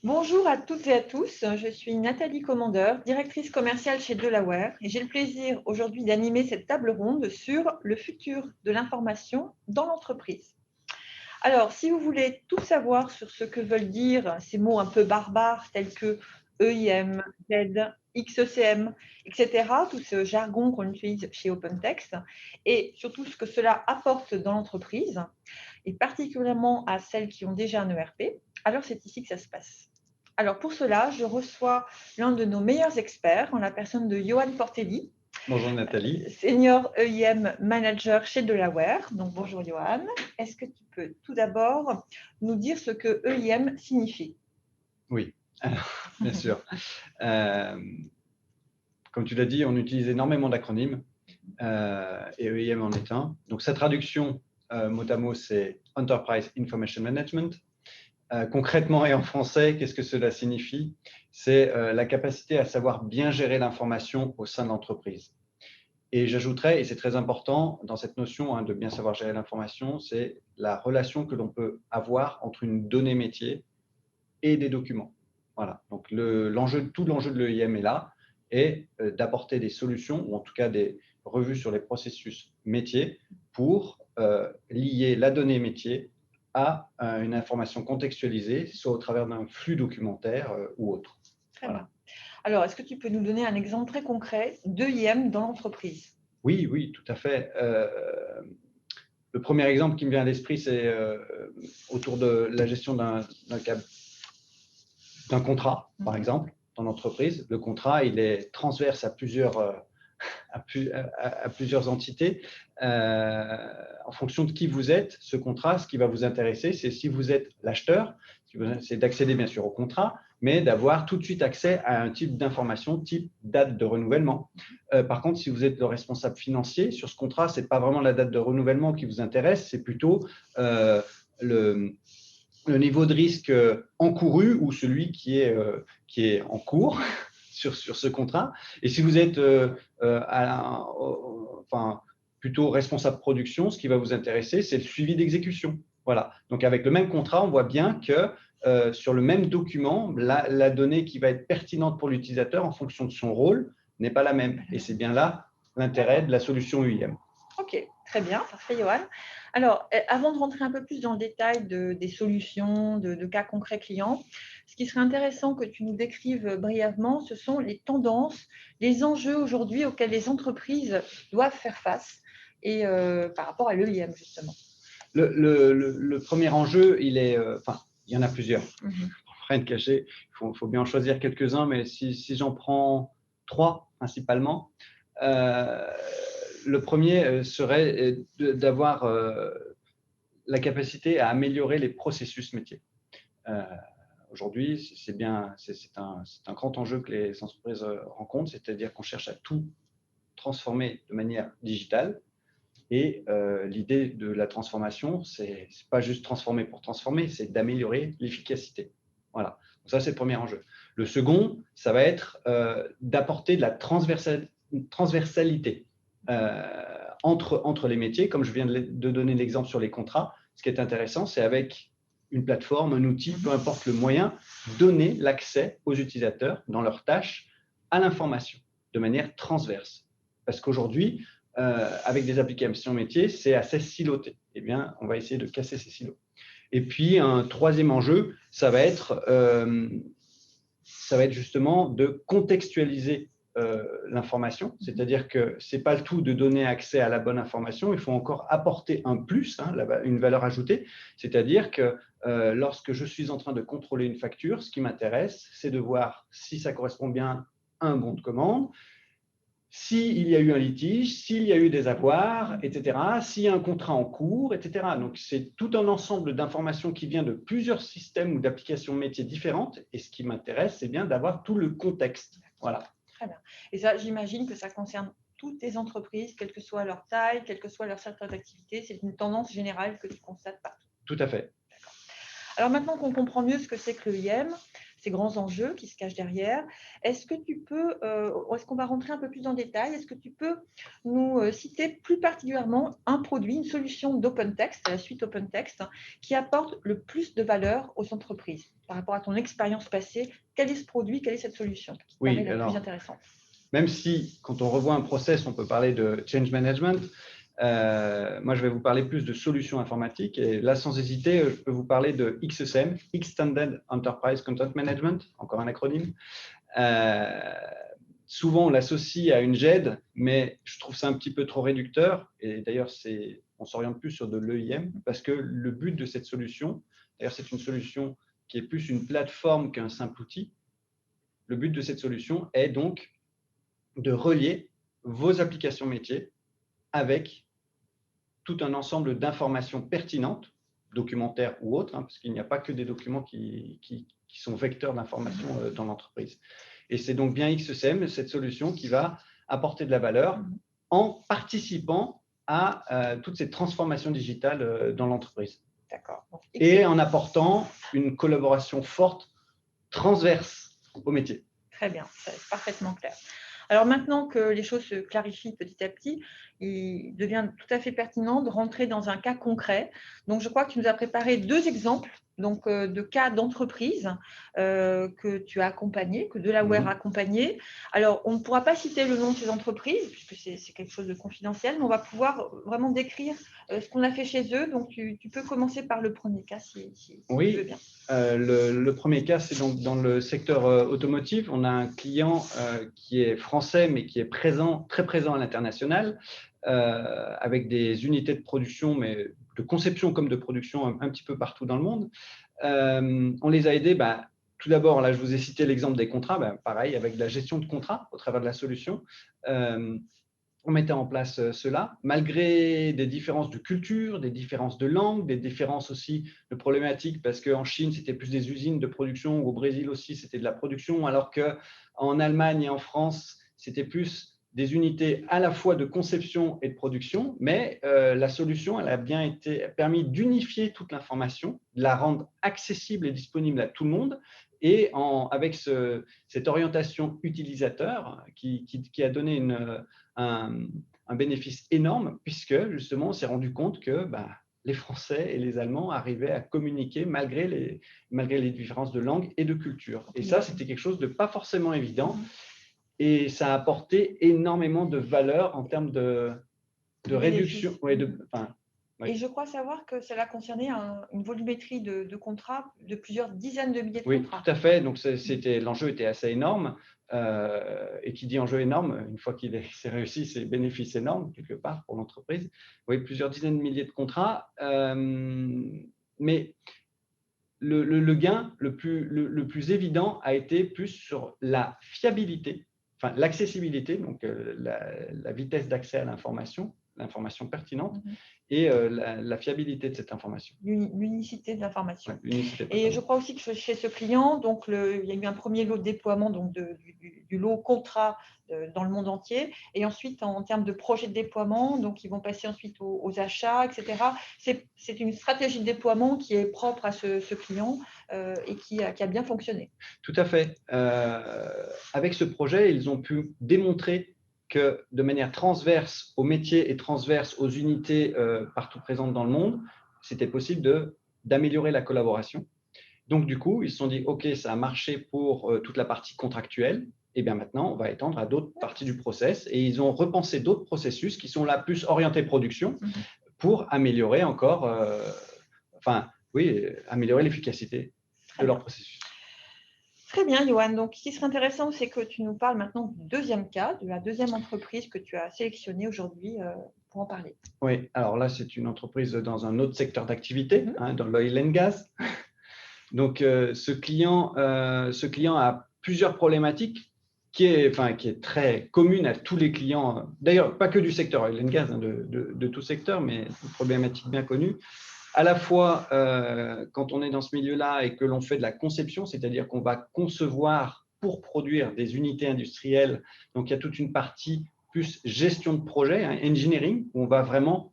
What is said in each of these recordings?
Bonjour à toutes et à tous, je suis Nathalie Commandeur, directrice commerciale chez Delaware et j'ai le plaisir aujourd'hui d'animer cette table ronde sur le futur de l'information dans l'entreprise. Alors, si vous voulez tout savoir sur ce que veulent dire ces mots un peu barbares tels que EIM, Z, XECM, etc., tout ce jargon qu'on utilise chez OpenText et surtout ce que cela apporte dans l'entreprise et particulièrement à celles qui ont déjà un ERP, alors c'est ici que ça se passe. Alors pour cela, je reçois l'un de nos meilleurs experts en la personne de Johan Portelli, Bonjour Nathalie. Senior EIM Manager chez Delaware. Donc bonjour Johan. Est-ce que tu peux tout d'abord nous dire ce que EIM signifie? Oui, alors, bien sûr. Comme tu l'as dit, on utilise énormément d'acronymes et EIM en est un. Donc sa traduction, mot à mot, c'est Enterprise Information Management. Concrètement et en français, qu'est-ce que cela signifie? C'est la capacité à savoir bien gérer l'information au sein de l'entreprise. Et j'ajouterais, et c'est très important dans cette notion de bien savoir gérer l'information, c'est la relation que l'on peut avoir entre une donnée métier et des documents. Voilà. Donc tout l'enjeu de l'EIM est là, et d'apporter des solutions, ou en tout cas des revues sur les processus métiers pour lier la donnée métier à une information contextualisée, soit au travers d'un flux documentaire ou autre. Très bien. Alors, est-ce que tu peux nous donner un exemple très concret d'EIM dans l'entreprise? Oui, oui, tout à fait. Le premier exemple qui me vient à l'esprit, c'est autour de la gestion d'un contrat, par exemple, dans l'entreprise. Le contrat, il est transverse à plusieurs entités. En fonction de qui vous êtes, ce contrat, ce qui va vous intéresser, c'est si vous êtes l'acheteur, c'est d'accéder bien sûr au contrat, mais d'avoir tout de suite accès à un type d'information, type date de renouvellement. Par contre, si vous êtes le responsable financier, sur ce contrat, ce n'est pas vraiment la date de renouvellement qui vous intéresse, c'est plutôt le niveau de risque encouru ou celui qui est en cours sur ce contrat. Et si vous êtes plutôt responsable production, ce qui va vous intéresser, c'est le suivi d'exécution. Voilà. Donc, avec le même contrat, on voit bien que sur le même document, la donnée qui va être pertinente pour l'utilisateur en fonction de son rôle n'est pas la même. Et c'est bien là l'intérêt de la solution UIM. Ok, très bien, parfait Johan. Alors, avant de rentrer un peu plus dans le détail des solutions, de cas concrets clients, ce qui serait intéressant que tu nous décrives brièvement, ce sont les tendances, les enjeux aujourd'hui auxquels les entreprises doivent faire face et par rapport à l'EIM justement. Le premier enjeu, il y en a plusieurs. Rien de caché, il faut bien en choisir quelques-uns, mais si j'en prends 3 principalement, le premier serait d'avoir la capacité à améliorer les processus métiers. Aujourd'hui, c'est un grand enjeu que les entreprises rencontrent, c'est-à-dire qu'on cherche à tout transformer de manière digitale. Et l'idée de la transformation, c'est pas juste transformer pour transformer, c'est d'améliorer l'efficacité. Voilà. Donc ça, c'est le premier enjeu. Le second, ça va être d'apporter de la transversalité entre les métiers. Comme je viens de donner l'exemple sur les contrats, ce qui est intéressant, c'est avec une plateforme, un outil, peu importe le moyen, donner l'accès aux utilisateurs dans leurs tâches à l'information de manière transverse. Parce qu'aujourd'hui, avec des applications métiers, c'est assez siloté. Eh bien, on va essayer de casser ces silos. Et puis, un troisième enjeu, ça va être justement de contextualiser l'information. C'est-à-dire que ce n'est pas le tout de donner accès à la bonne information, il faut encore apporter un plus, une valeur ajoutée. C'est-à-dire que lorsque je suis en train de contrôler une facture, ce qui m'intéresse, c'est de voir si ça correspond bien à un bon de commande, s'il y a eu un litige, s'il y a eu des avoirs, etc., s'il y a un contrat en cours, etc. Donc, c'est tout un ensemble d'informations qui vient de plusieurs systèmes ou d'applications métiers différentes. Et ce qui m'intéresse, c'est bien d'avoir tout le contexte. Voilà. Très bien. Et ça, j'imagine que ça concerne toutes les entreprises, quelle que soit leur taille, quel que soit leur secteur d'activité. C'est une tendance générale que tu constates partout. Tout à fait. Alors maintenant qu'on comprend mieux ce que c'est que l'EIM, ces grands enjeux qui se cachent derrière. Est-ce qu'on va rentrer un peu plus dans le détail? Est-ce que tu peux nous citer plus particulièrement un produit, une solution d'OpenText, la suite OpenText, qui apporte le plus de valeur aux entreprises? Par rapport à ton expérience passée, quel est ce produit, quelle est cette solution qui te paraît la plus intéressante? Même si, quand on revoit un process, on peut parler de change management, moi, je vais vous parler plus de solutions informatiques. Et là, sans hésiter, je peux vous parler de XSM, Extended Enterprise Content Management, encore un acronyme. Souvent, on l'associe à une GED, mais je trouve ça un petit peu trop réducteur. Et d'ailleurs, on s'oriente plus sur de l'EIM, parce que le but de cette solution, d'ailleurs, c'est une solution qui est plus une plateforme qu'un simple outil. Le but de cette solution est donc de relier vos applications métiers avec tout un ensemble d'informations pertinentes, documentaires ou autres, parce qu'il n'y a pas que des documents qui sont vecteurs d'informations dans l'entreprise. Et c'est donc bien XSM, cette solution, qui va apporter de la valeur en participant à toutes ces transformations digitales dans l'entreprise. D'accord. Et en apportant une collaboration forte, transverse au métier. Très bien, c'est parfaitement clair. Alors maintenant que les choses se clarifient petit à petit, il devient tout à fait pertinent de rentrer dans un cas concret. Donc, je crois que tu nous as préparé 2 exemples donc, de cas d'entreprise que tu as accompagnés, que Delaware a accompagnés. Alors, on ne pourra pas citer le nom de ces entreprises, puisque c'est quelque chose de confidentiel, mais on va pouvoir vraiment décrire ce qu'on a fait chez eux. Donc, tu peux commencer par le premier cas, si tu veux bien. Le premier cas, c'est donc dans le secteur automotive. On a un client qui est français, mais qui est très présent à l'international, avec des unités de production, mais de conception comme de production un petit peu partout dans le monde. On les a aidés, tout d'abord, là je vous ai cité l'exemple des contrats, pareil, avec de la gestion de contrats au travers de la solution. On mettait en place cela, malgré des différences de culture, des différences de langue, des différences aussi de problématiques, parce qu'en Chine, c'était plus des usines de production, ou au Brésil aussi, c'était de la production, alors qu'en Allemagne et en France, c'était plus des unités à la fois de conception et de production, mais la solution, elle a bien permis d'unifier toute l'information, de la rendre accessible et disponible à tout le monde, et avec cette orientation utilisateur qui a donné un bénéfice énorme, puisque justement on s'est rendu compte que les Français et les Allemands arrivaient à communiquer malgré les différences de langue et de culture. Et ça, c'était quelque chose de pas forcément évident, et ça a apporté énormément de valeur en termes de réduction. Et je crois savoir que cela concernait une volumétrie de contrats de plusieurs dizaines de milliers de contrats. Oui, tout à fait. Donc, l'enjeu était assez énorme. Et qui dit enjeu énorme, une fois qu'il s'est réussi, c'est bénéfice énorme, quelque part, pour l'entreprise. Oui, plusieurs dizaines de milliers de contrats. Mais le gain le plus évident a été plus sur la fiabilité, l'accessibilité, donc la vitesse d'accès à l'information pertinente, et la fiabilité de cette information. L'unicité de l'information. Et je crois aussi que chez ce client, donc il y a eu un premier lot de déploiement donc du lot contrat dans le monde entier, et ensuite en termes de projet de déploiement, donc ils vont passer ensuite aux achats, etc. C'est une stratégie de déploiement qui est propre à ce client et qui a bien fonctionné. Tout à fait. Avec ce projet, ils ont pu démontrer que de manière transverse aux métiers et transverse aux unités partout présentes dans le monde, c'était possible d'améliorer la collaboration. Donc, du coup, ils se sont dit, OK, ça a marché pour toute la partie contractuelle, et bien maintenant, on va étendre à d'autres parties du process. Et ils ont repensé d'autres processus qui sont là plus orientés production pour améliorer encore, améliorer l'efficacité de leur processus. Très bien, Johan. Donc, ce qui serait intéressant, c'est que tu nous parles maintenant du deuxième cas, de la deuxième entreprise que tu as sélectionnée aujourd'hui pour en parler. Oui, alors là, c'est une entreprise dans un autre secteur d'activité, dans l'oil and gas. Donc, ce client a plusieurs problématiques qui est très commune à tous les clients, d'ailleurs, pas que du secteur oil and gas, de tout secteur, mais une problématique bien connue. À la fois, quand on est dans ce milieu-là et que l'on fait de la conception, c'est-à-dire qu'on va concevoir pour produire des unités industrielles, donc il y a toute une partie plus gestion de projet, engineering, où on va vraiment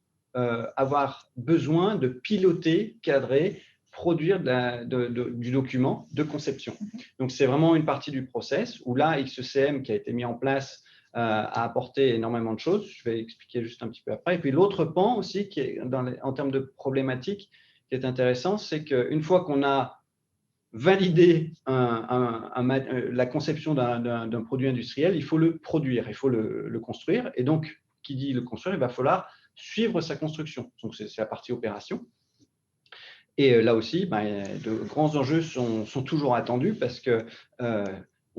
avoir besoin de piloter, cadrer, produire du document de conception. Donc, c'est vraiment une partie du process où là, XCM qui a été mis en place a apporté énormément de choses. Je vais expliquer juste un petit peu après. Et puis, l'autre pan aussi, qui est en termes de problématique, qui est intéressant, c'est qu'une fois qu'on a validé la conception d'un produit industriel, il faut le produire, il faut le construire. Et donc, qui dit le construire, il va falloir suivre sa construction. Donc, c'est la partie opération. Et là aussi, de grands enjeux sont toujours attendus parce que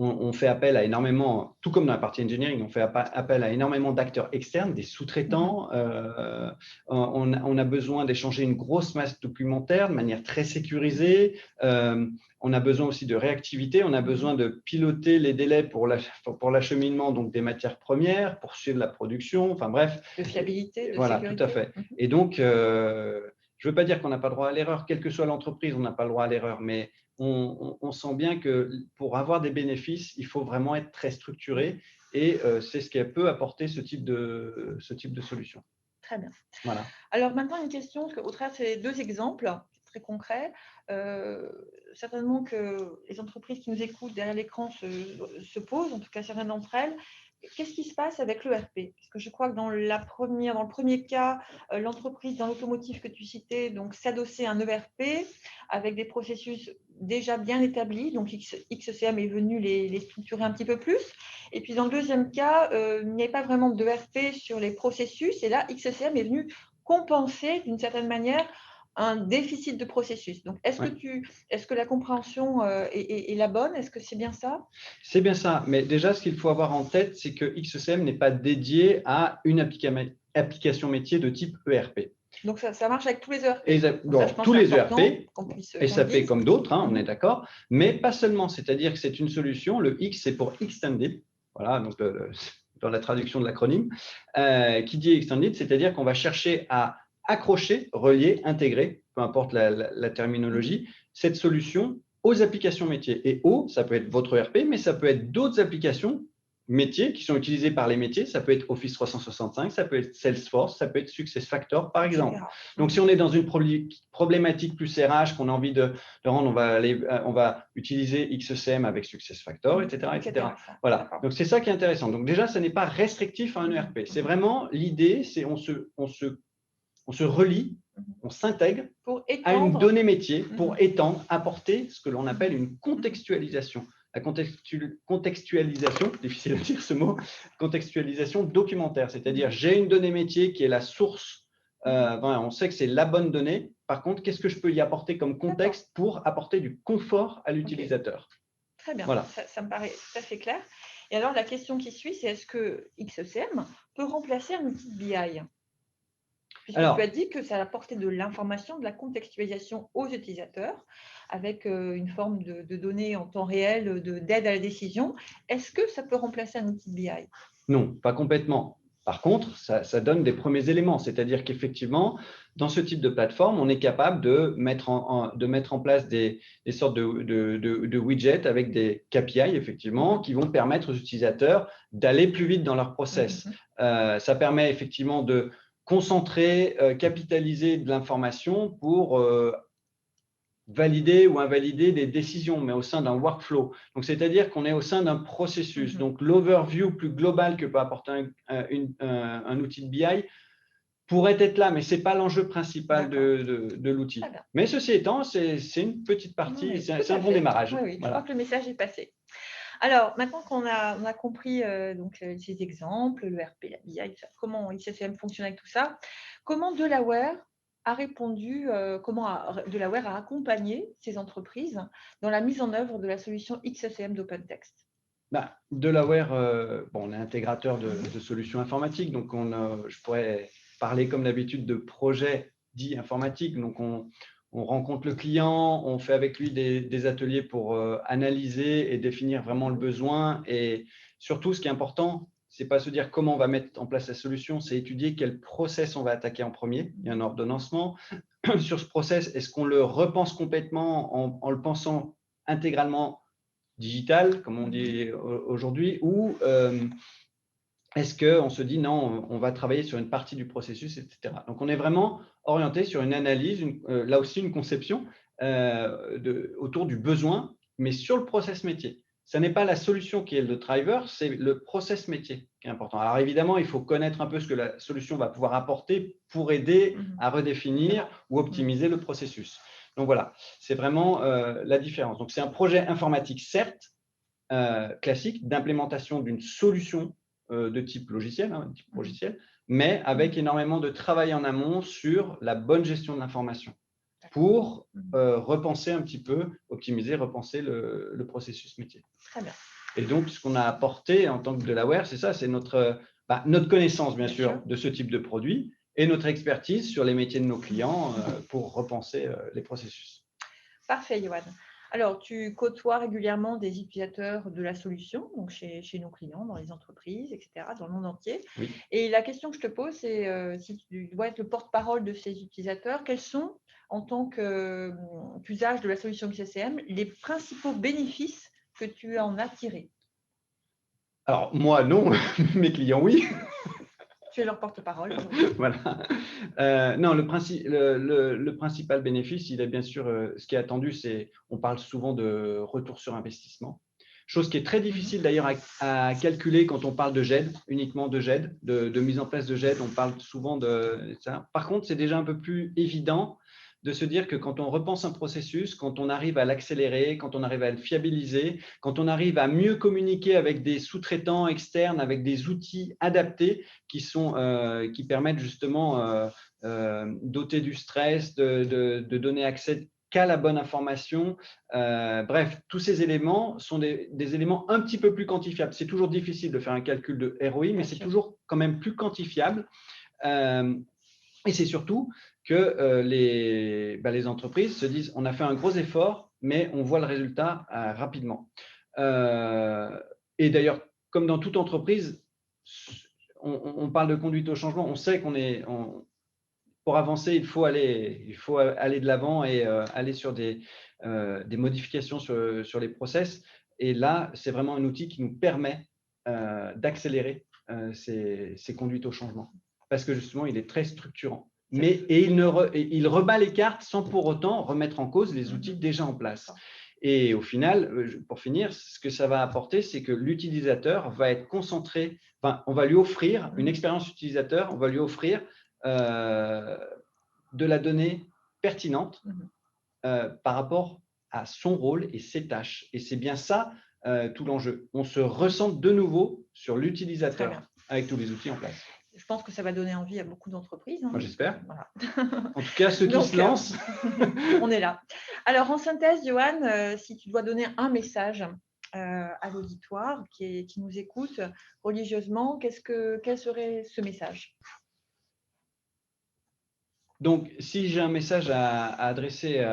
on fait appel à énormément, tout comme dans la partie engineering, on fait appel à énormément d'acteurs externes, des sous-traitants. On a besoin d'échanger une grosse masse documentaire de manière très sécurisée. On a besoin aussi de réactivité. On a besoin de piloter les délais pour l'acheminement donc des matières premières, pour suivre la production. Enfin bref. De fiabilité, de voilà, sécurité. Tout à fait. Et donc, je ne veux pas dire qu'on n'a pas le droit à l'erreur, quelle que soit l'entreprise, on n'a pas le droit à l'erreur, mais on sent bien que pour avoir des bénéfices, il faut vraiment être très structuré et c'est ce qui peut apporter ce type de solution. Très bien. Voilà. Alors maintenant, une question, parce qu'au travers de ces deux exemples très concrets, certainement que les entreprises qui nous écoutent derrière l'écran se posent, en tout cas certaines d'entre elles, qu'est-ce qui se passe avec l'ERP? Parce que je crois que dans le premier cas, l'entreprise dans l'automotive que tu citais s'adossait à un ERP avec des processus déjà bien établis. Donc, XCM est venu les structurer un petit peu plus. Et puis, dans le deuxième cas, il n'y avait pas vraiment d'ERP sur les processus. Et là, XCM est venu compenser d'une certaine manière un déficit de processus. Donc, est-ce que la compréhension est la bonne? Est-ce que c'est bien ça? C'est bien ça. Mais déjà, ce qu'il faut avoir en tête, c'est que XCM n'est pas dédié à une application métier de type ERP. Donc, ça marche avec tous les ERP. Tous les ERP, SAP comme d'autres, on est d'accord, mais pas seulement. C'est-à-dire que c'est une solution, le X, c'est pour Extended. Voilà, donc dans la traduction de l'acronyme, qui dit Extended, c'est-à-dire qu'on va chercher à accrocher, relier, intégrer, peu importe la terminologie, cette solution aux applications métiers. Et ça peut être votre ERP, mais ça peut être d'autres applications métiers qui sont utilisées par les métiers. Ça peut être Office 365, ça peut être Salesforce, ça peut être SuccessFactors, par exemple. Donc, si on est dans une problématique plus RH qu'on a envie de rendre, on va utiliser XCM avec SuccessFactors, etc. Voilà. Donc, c'est ça qui est intéressant. Donc, déjà, ce n'est pas restrictif à un ERP. C'est vraiment l'idée, c'est on se relie, on s'intègre à une donnée métier pour étendre, apporter ce que l'on appelle une contextualisation. La contextualisation, difficile à dire ce mot, contextualisation documentaire, c'est-à-dire j'ai une donnée métier qui est la source, on sait que c'est la bonne donnée, par contre, qu'est-ce que je peux y apporter comme contexte pour apporter du confort à l'utilisateur? Très bien, voilà. Ça me paraît tout à fait clair. Et alors, la question qui suit, c'est est-ce que XCM peut remplacer un outil de BI? Puisque tu as dit que ça apportait de l'information, de la contextualisation aux utilisateurs avec une forme de données en temps réel, d'aide à la décision. Est-ce que ça peut remplacer un outil de BI? Non, pas complètement. Par contre, ça donne des premiers éléments. C'est-à-dire qu'effectivement, dans ce type de plateforme, on est capable de mettre en place des sortes de widgets avec des KPI, effectivement, qui vont permettre aux utilisateurs d'aller plus vite dans leur process. Ça permet effectivement de concentrer, capitaliser de l'information pour valider ou invalider des décisions, mais au sein d'un workflow. Donc, c'est-à-dire qu'on est au sein d'un processus. Donc, l'overview plus global que peut apporter un outil de BI pourrait être là, mais ce n'est pas l'enjeu principal de l'outil. Mais ceci étant, c'est une petite partie, c'est un bon démarrage. Oui, je crois que le message est passé. Alors, maintenant qu'on a compris ces exemples, le RP, la BI, comment XCM fonctionne avec tout ça, comment Delaware a répondu, comment Delaware a accompagné ces entreprises dans la mise en œuvre de la solution XCM d'OpenText? Delaware, on est intégrateur de solutions informatiques, donc je pourrais parler comme d'habitude de projets dits informatiques. Donc, on rencontre le client, on fait avec lui des ateliers pour analyser et définir vraiment le besoin. Et surtout, ce qui est important, ce n'est pas se dire comment on va mettre en place la solution, c'est étudier quel process on va attaquer en premier. Il y a un ordonnancement. Sur ce process, est-ce qu'on le repense complètement en le pensant intégralement digital, comme on dit aujourd'hui, ou est-ce qu'on se dit non, on va travailler sur une partie du processus, etc. Donc, on est vraiment orienté sur une analyse, là aussi une conception autour du besoin, mais sur le process métier. Ce n'est pas la solution qui est le driver, c'est le process métier qui est important. Alors évidemment, il faut connaître un peu ce que la solution va pouvoir apporter pour aider à redéfinir ou optimiser le processus. Donc voilà, c'est vraiment la différence. Donc c'est un projet informatique, certes, classique d'implémentation d'une solution de type logiciel, mais avec énormément de travail en amont sur la bonne gestion de l'information pour repenser un petit peu, optimiser, repenser le processus métier. Très bien. Et donc, ce qu'on a apporté en tant que Delaware, c'est ça, c'est notre connaissance, bien sûr, de ce type de produit et notre expertise sur les métiers de nos clients pour repenser les processus. Parfait, Johan. Alors, tu côtoies régulièrement des utilisateurs de la solution, donc chez nos clients, dans les entreprises, etc., dans le monde entier. Oui. Et la question que je te pose, c'est si tu dois être le porte-parole de ces utilisateurs, quels sont, en tant qu'usage de la solution XCM, les principaux bénéfices que tu en as tirés? Alors, moi, non. Mes clients, oui. Tu es leur porte-parole. Voilà. Non, le principal bénéfice, il est bien sûr, ce qui est attendu, c'est, on parle souvent de retour sur investissement. Chose qui est très difficile d'ailleurs à calculer quand on parle de GED, uniquement de GED, de mise en place de GED, on parle souvent de ça. Par contre, c'est déjà un peu plus évident de se dire que quand on repense un processus, quand on arrive à l'accélérer, quand on arrive à le fiabiliser, quand on arrive à mieux communiquer avec des sous-traitants externes, avec des outils adaptés qui permettent justement d'ôter du stress, de donner accès qu'à la bonne information. Bref, tous ces éléments sont des éléments un petit peu plus quantifiables. C'est toujours difficile de faire un calcul de ROI, mais c'est toujours quand même plus quantifiable. Et c'est surtout que les entreprises se disent, on a fait un gros effort, mais on voit le résultat rapidement. Et d'ailleurs, comme dans toute entreprise, on parle de conduite au changement, on sait pour avancer, il faut aller de l'avant et aller sur des modifications sur les process. Et là, c'est vraiment un outil qui nous permet d'accélérer ces conduites au changement, parce que justement, il est très structurant. Il rebat les cartes sans pour autant remettre en cause les outils déjà en place. Et au final, pour finir, ce que ça va apporter, c'est que l'utilisateur va être concentré, on va lui offrir une expérience utilisateur, on va lui offrir de la donnée pertinente par rapport à son rôle et ses tâches. Et c'est bien ça tout l'enjeu. On se recentre de nouveau sur l'utilisateur avec tous les outils en place. Je pense que ça va donner envie à beaucoup d'entreprises. Moi, j'espère. Voilà. En tout cas, ceux qui se lancent. On est là. Alors, en synthèse, Johan, si tu dois donner un message à l'auditoire qui nous écoute religieusement, quel serait ce message? Donc, si j'ai un message à adresser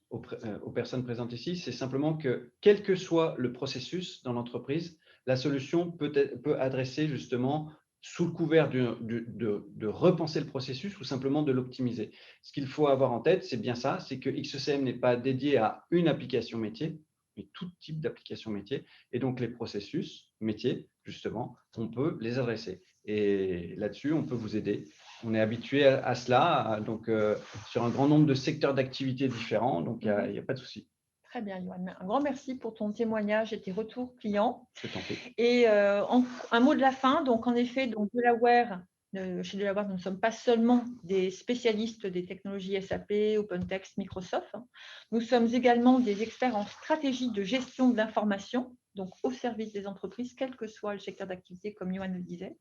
aux personnes présentes ici, c'est simplement que, quel que soit le processus dans l'entreprise, la solution peut adresser justement sous le couvert de repenser le processus ou simplement de l'optimiser. Ce qu'il faut avoir en tête, c'est bien ça, c'est que XCM n'est pas dédié à une application métier, mais tout type d'application métier. Et donc, les processus métiers, justement, on peut les adresser. Et là-dessus, on peut vous aider. On est habitué à cela, donc sur un grand nombre de secteurs d'activité différents, donc il n'y a pas de souci. Très bien, Johan. Un grand merci pour ton témoignage et tes retours clients. Je t'en prie. Et un mot de la fin. Donc, en effet, Delaware, chez Delaware, nous ne sommes pas seulement des spécialistes des technologies SAP, OpenText, Microsoft. Nous sommes également des experts en stratégie de gestion de l'information, donc au service des entreprises, quel que soit le secteur d'activité, comme Johan le disait.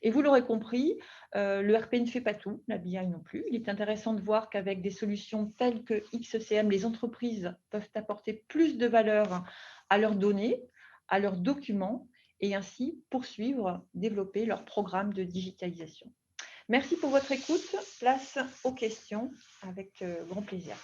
Et vous l'aurez compris, le RP ne fait pas tout, la BI non plus. Il est intéressant de voir qu'avec des solutions telles que XCM, les entreprises peuvent apporter plus de valeur à leurs données, à leurs documents, et ainsi poursuivre, développer leur programme de digitalisation. Merci pour votre écoute. Place aux questions avec grand plaisir.